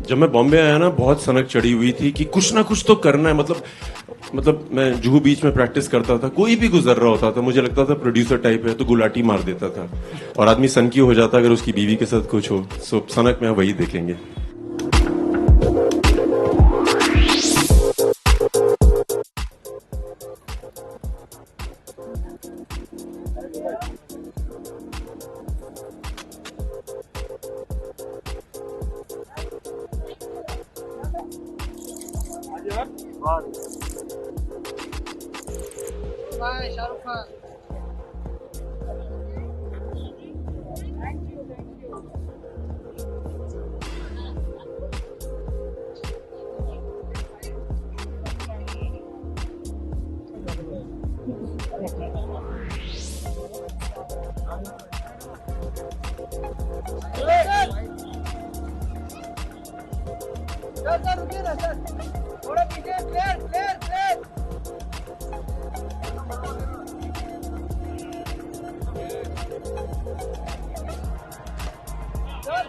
जब मैं बॉम्बे आया ना बहुत सनक चढ़ी हुई थी कि कुछ ना कुछ तो करना है। मतलब मैं जुहू बीच में प्रैक्टिस करता था, कोई भी गुजर रहा होता था मुझे लगता था प्रोड्यूसर टाइप है तो गुलाटी मार देता था और आदमी सनकी हो जाता अगर उसकी बीवी के साथ कुछ हो। सो सनक में वही देखेंगे। Bye, Shahrukh Khan. सर रुकिए ना सर, थोड़ा पीछे, क्लियर क्लियर क्लियर।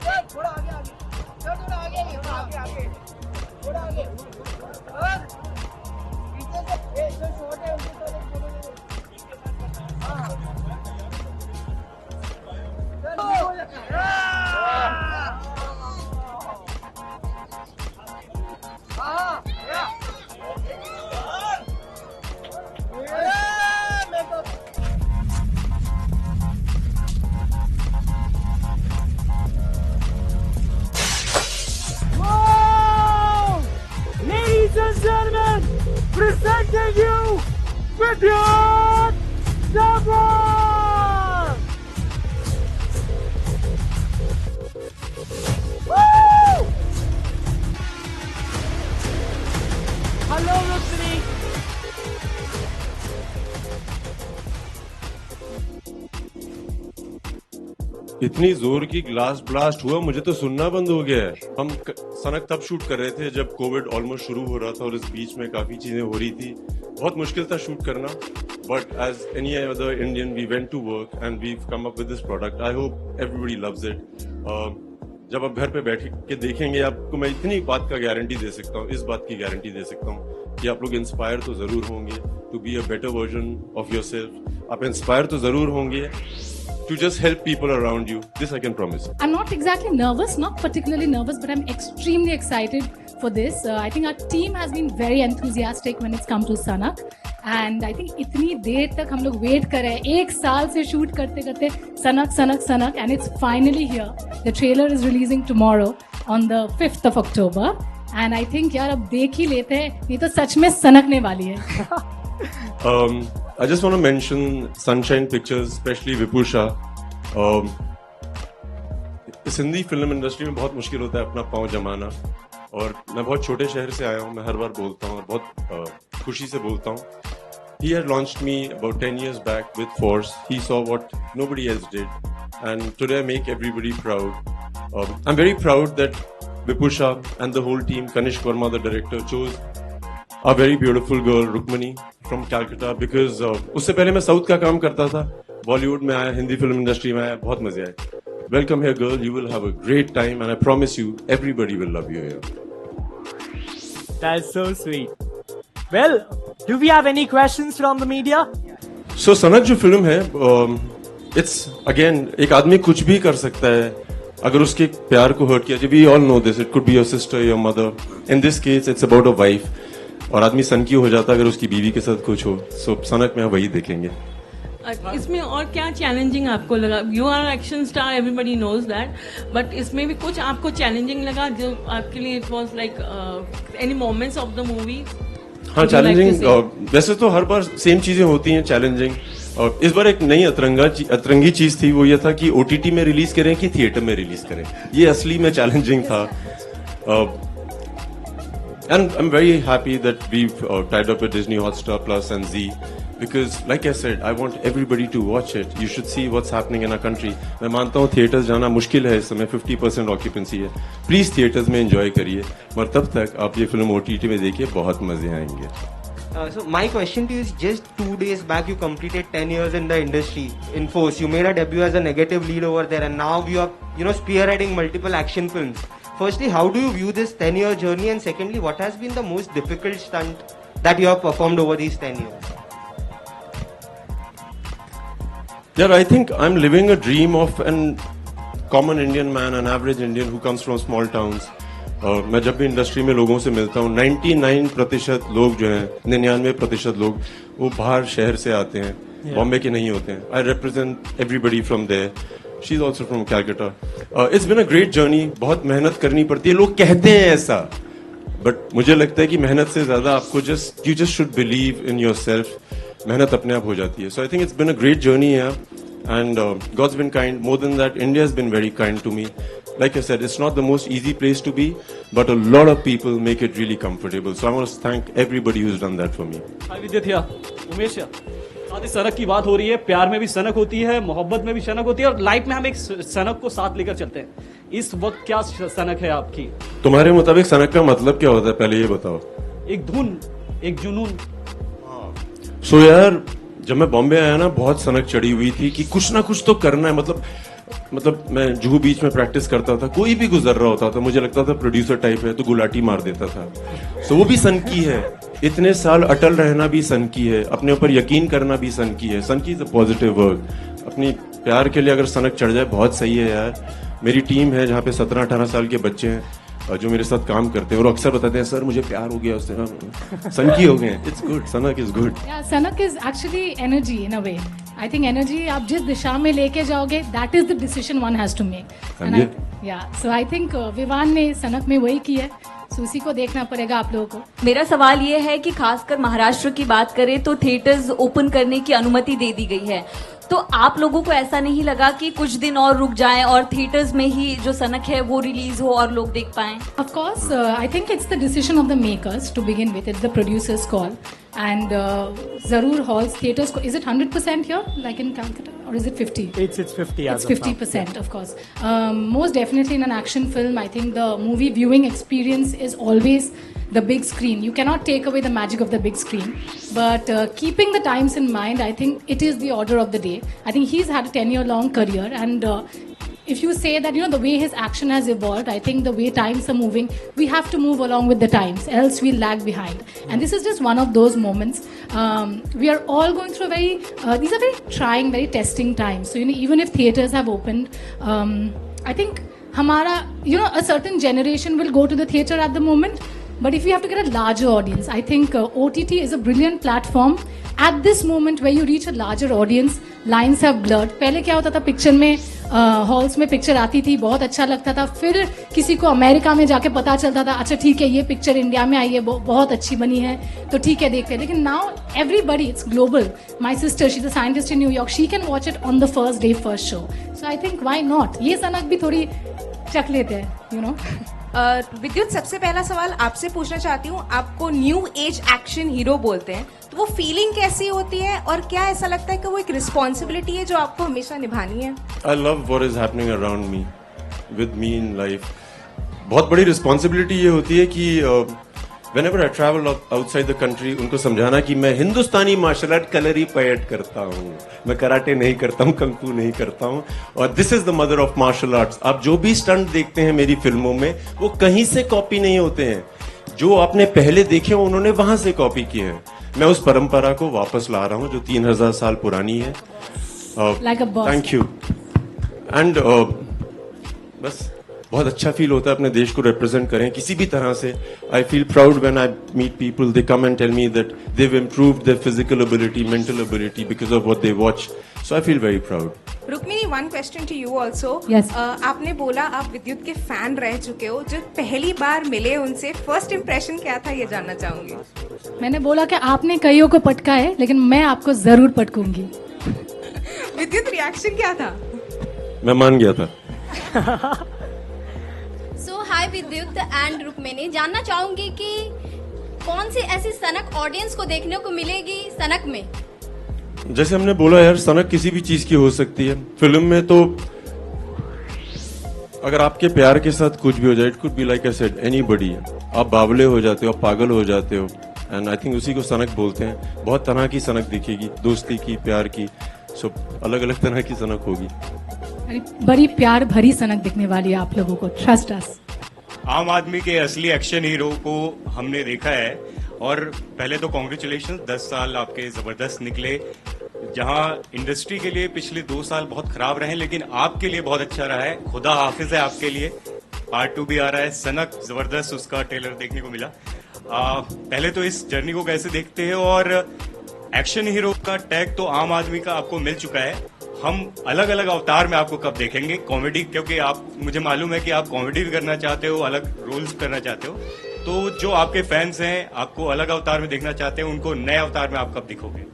सर थोड़ा आगे आगे, सर थोड़ा आगे आइए, थोड़ा आगे आगे, थोड़ा आगे। सर पीछे से जो छोटे हैं उनको थोड़े छोटे। हाँ Ladies and gentlemen, presenting you Vidyan Dabbar! Woo! Hello, Rukmini. इतनी जोर की ग्लास ब्लास्ट हुआ मुझे तो सुनना बंद हो गया है। हम सनक तब शूट कर रहे थे जब कोविड ऑलमोस्ट शुरू हो रहा था और इस बीच में काफी चीजें हो रही थी। बहुत मुश्किल था शूट करना, but as any other Indian we went to work and we come up with this product. I hope everybody loves it. जब आप घर पे बैठ के देखेंगे आपको मैं इतनी बात का गारंटी दे सकता हूँ, इस बात की गारंटी दे सकता हूँ कि आप लोग इंस्पायर तो जरूर होंगे to be a better version of yourself. आप इंस्पायर तो जरूर होंगे to just help people around you. This I can promise. I'm not exactly nervous, not particularly nervous, but I'm extremely excited for this. I think our team has been very enthusiastic when it's come to Sanak. And I think इतनी देर तक हम लोग wait कर रहे हैं, 1 साल से shoot करते करते सनक and it's finally here. The trailer is releasing tomorrow on the 5th of October. And I think यार अब देख ही लेते हैं, ये तो सच में सनकने वाली है। I just want to mention Sunshine Pictures, especially Vipusha. इस हिंदी फिल्म इंडस्ट्री में बहुत मुश्किल होता है अपना पांव जमाना, और मैं बहुत छोटे शहर से आया हूँ, मैं हर बार बोलता हूँ और बहुत खुशी से बोलता हूँ। He had launched me about 10 years back with Force. He saw what nobody else did, and today I make everybody proud. I'm very proud that Vipusha and the whole team, Kanishk Verma, the director, chose a very beautiful girl, Rukmini, from Calcutta, because उससे पहले मैं south का काम करता था, बॉलीवुड में आया, Hindi film industry में आया, बहुत मजे आए। Welcome here, girl. You will have a great time, and I promise you, everybody will love you here. That's so sweet. Well, do we have any questions from the media? So सनक जो film है, it's again एक आदमी कुछ भी कर सकता है अगर उसके प्यार को हर्ट किया। We all know this. It could be your sister, your mother. In this case, it's about a wife. और आदमी सनकी हो जाता अगर उसकी बीवी के साथ कुछ हो। सो सनक में वही देखेंगे। इसमें और क्या चैलेंजिंग आपको लगा? You are action star, everybody knows that, but इसमें भी कुछ आपको चैलेंजिंग लगा जो आपके लिए it was like any moments of the movie? हाँ, चैलेंजिंग वैसे तो हर बार सेम चीजें होती हैं चैलेंजिंग, और इस बार एक नई अतरंगी चीज थी, वो ये था कि ओटीटी में रिलीज करें कि थिएटर में रिलीज करें। ये असली में चैलेंजिंग था। And I'm very happy that we've tied up with Disney Hotstar Plus and Z, because like I said, I want everybody to watch it. You should see what's happening in our country. मैं मानता हूँ theatres जाना मुश्किल है इस समय, 50% occupancy है। Please theatres में एंजॉय करिए, मगर तब तक आप ये फिल्म ओटीटी में देखिए, बहुत मजे आएंगे। So my question to you is, just 2 days back you completed 10 years in the industry in Force. You made a debut as a negative lead over there, and now you are, spearheading multiple action films. Firstly, how do you view this 10-year journey? And secondly, what has been the most difficult stunt that you have performed over these 10 years? Yeah, I think I'm living a dream of an common Indian man, an average Indian who comes from small towns. मैं जब भी industry में लोगों से मिलता हूँ 99% लोग जो हैं 99% लोग वो बाहर शहर से आते हैं बॉम्बे के नहीं होते हैं. I represent everybody from there. She is also from Calcutta. It's been a great journey. बहुत मेहनत करनी पड़ती है. लोग कहते हैं ऐसा, बट मुझे लगता है कि मेहनत से ज्यादा आपको you just should believe in yourself. मेहनत अपने आप हो जाती है. So I think it's been a great journey here. And God's been kind. More than that, India has been very kind to me. Like I said, it's not the most easy place to be, but a lot of people make it really comfortable. So I want to thank everybody who's done that for me. Hi विद्युत, उमेश आदि सनक की बात हो रही है. प्यार में भी सनक होती है, मोहब्बत में भी सनक होती है, और लाइफ में हम एक सनक को साथ लेकर चलते हैं. इस वक्त क्या सनक है आपकी? तुम्हारे मुताबिक सनक का मतलब क्या होता है, पहले ये बताओ. एक धुन, एक जुनून. सो यार, जब मैं बॉम्बे आया ना, बहुत सनक चढ़ी हुई थी कि कुछ ना कुछ तो करना है. मतलब मैं जुहू बीच में प्रैक्टिस करता था. कोई भी गुजर रहा होता था, मुझे लगता था प्रोड्यूसर टाइप है, तो गुलाटी मार देता था. सो वो भी सन की है. इतने साल अटल रहना भी सन की है. अपने ऊपर यकीन करना भी सन की है. सन की इज अ पॉजिटिव वर्ड. अपनी प्यार के लिए अगर सनक चढ़ जाए, बहुत सही है यार. मेरी टीम है जहाँ पे 17-18 साल के बच्चे हैं जो मेरे साथ काम करते हैं, और अक्सर बताते हैं सर मुझे प्यार हो गया उससे. सनकी हो गए. It's good. सनक इज गुड. सनक is actually energy in a way. I think energy आप जिस दिशा में लेके जाओगे, that is the decision one has to make. So I think Vivaan ने सनक में वही किया है. सो उसी को देखना पड़ेगा आप लोगों को. मेरा सवाल ये है कि खासकर महाराष्ट्र की बात करें तो थिएटर्स ओपन करने की अनुमति दे दी गई है. तो आप लोगों को ऐसा नहीं लगा कि कुछ दिन और रुक जाएं और थिएटर्स में ही जो सनक है वो रिलीज हो और लोग देख पाएं? Of course, I think it's the decision of the makers to begin with. It's the producer's call. And Zarur halls, theatres, is it 100% here, like in Calcutta, or is it 50? It's 50 as It's 50%, of course. Most definitely in an action film, I think the movie viewing experience is always the big screen. You cannot take away the magic of the big screen. But keeping the times in mind, I think it is the order of the day. I think he's had a 10-year-long career, and if you say that, the way his action has evolved, I think the way times are moving, we have to move along with the times, else we'll lag behind. And this is just one of those moments. We are all going through these are very trying, very testing times. So, even if theatres have opened, I think a certain generation will go to the theatre at the moment. But if you have to get a larger audience, I think OTT is a brilliant platform. At this moment where you reach a larger audience, lines have blurred. पहले क्या होता था, picture में halls में picture आती थी, बहुत अच्छा लगता था, फिर किसी को अमेरिका में जाके पता चलता था, अच्छा ठीक है ये पिक्चर इंडिया में आई है, बहुत अच्छी बनी है, तो ठीक है देखते हैं. लेकिन now everybody, it's global. My sister, she is a scientist in New York, she can watch it on the first day, first show. So I think why not, ये सनक भी थोड़ी चख लेते हैं, विद्युत, सबसे पहला सवाल आपसे पूछना चाहती हूँ. आपको न्यू एज एक्शन हीरो बोलते हैं, तो वो फीलिंग कैसी होती है, और क्या ऐसा लगता है कि वो एक रिस्पॉन्सिबिलिटी है जो आपको हमेशा निभानी है? I love what is happening around me, with me in life. बहुत बड़ी रिस्पॉन्सिबिलिटी ये होती है कि whenever I travel outside the country, उनको समझाना कि मैं हिंदुस्तानी मार्शल आर्ट कलरी पैट करता हूँ, मैं कराटे नहीं करता हूँ, कंगफू नहीं करता हूँ, और this is the mother of martial arts. आप जो भी स्टंट देखते हैं मेरी फिल्मों में, वो कहीं से कॉपी नहीं होते हैं. जो आपने पहले देखे हो, उन्होंने वहां से कॉपी किए हैं. मैं उस परंपरा को वापस ला रहा हूँ जो 3000 साल पुरानी है. Thank you. एंड बस बहुत अच्छा फील होता है अपने देश को रिप्रेजेंट करें किसी भी तरह से. I feel proud when I meet people, they come and tell me that they have improved their physical ability, mental ability because of what they watch. So I feel very proud. Rukmini, one question to you also. आपने बोला आप विद्युत के fan रह चुके हो. जो पहली बार मिले उनसे, फर्स्ट इम्प्रेशन क्या था, ये जानना चाहूंगी. मैंने बोला कि आपने कईयों को पटका है, लेकिन मैं आपको जरूर पटकूंगी. विद्युत, रिएक्शन क्या था? मैं मान गया था. सो हाय विद्युत एंड रुक्मिणी, जानना चाहूंगी कि कौन सी ऐसी सनक ऑडियंस को देखने को मिलेगी सनक में? जैसे हमने बोला यार, सनक किसी भी चीज की हो सकती है. फिल्म में तो अगर आपके प्यार के साथ कुछ भी हो जाए, it could be like I said anybody. आप बावले हो जाते हो, आप पागल हो जाते हो, एंड आई थिंक उसी को सनक बोलते हैं. बहुत तरह की सनक दिखेगी, दोस्ती की, प्यार की, सब अलग अलग तरह की सनक होगी. बड़ी प्यार भरी सनक दिखने वाली है आप लोगों को, ट्रस्ट अस. आम आदमी के असली एक्शन हीरो को हमने देखा है। और पहले तो कॉन्ग्रेचुलेशन, 10 साल आपके जबरदस्त निकले। जहां इंडस्ट्री के लिए पिछले 2 साल बहुत खराब रहे, लेकिन आपके लिए बहुत अच्छा रहा है। खुदा हाफिज है आपके लिए। पार्ट 2 भी आ रहा है, सनक जबरदस्त, उसका ट्रेलर देखने को मिला। पहले तो इस जर्नी को कैसे देखते हैं, और एक्शन हीरो का टैग तो आम आदमी का आपको मिल चुका है। हम अलग अलग अवतार में आपको कब देखेंगे? कॉमेडी, क्योंकि आप, मुझे मालूम है कि आप कॉमेडी भी करना चाहते हो, अलग रोल्स करना चाहते हो, तो जो आपके फैंस हैं आपको अलग अवतार में देखना चाहते हैं, उनको नए अवतार में आप कब दिखोगे?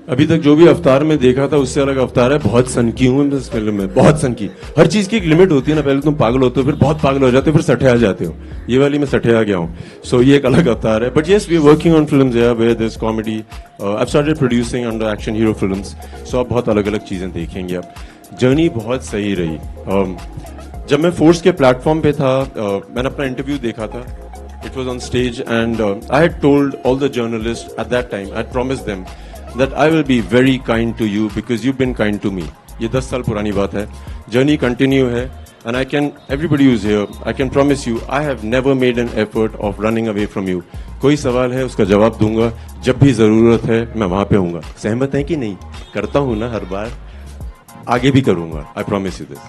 अभी तक जो भी अवतार में देखा था उससे अलग अवतार है। बहुत सनकी हूं मैं इस फिल्म में, बहुत सनकी। हर चीज की एक लिमिट होती है ना, पहले तुम पागल होते हो, फिर बहुत पागल हो जाते हो, फिर सठे आ जाते हो। ये वाली मैं सठे आ गया हूं, सो ये एक अलग अवतार है। But yes, we are working on films where there is comedy. I have started producing under action hero films, so आप बहुत अलग अलग चीजें देखेंगे। अब जर्नी बहुत सही रही। जब मैं फोर्स के प्लेटफॉर्म पे था, मैंने अपना इंटरव्यू देखा था। It was on stage, and I had told all the journalists at that time, I had promised them that I will be very kind to you because you've been kind to me. ये 10 साल पुरानी बात है। Journey continue है, and I can, everybody who's here, I can promise you, I have never made an effort of running away from you. कोई सवाल है उसका जवाब दूंगा, जब भी जरूरत है मैं वहां पे हूंगा। सहमत है कि नहीं? करता हूं ना हर बार, आगे भी करूंगा। I promise you this.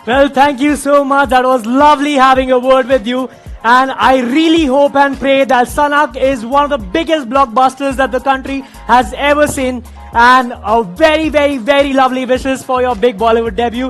Well, thank you so much. That was lovely having a word with you. And I really hope and pray that Sanak is one of the biggest blockbusters that the country has ever seen. And a very, very, very lovely wishes for your big Bollywood debut.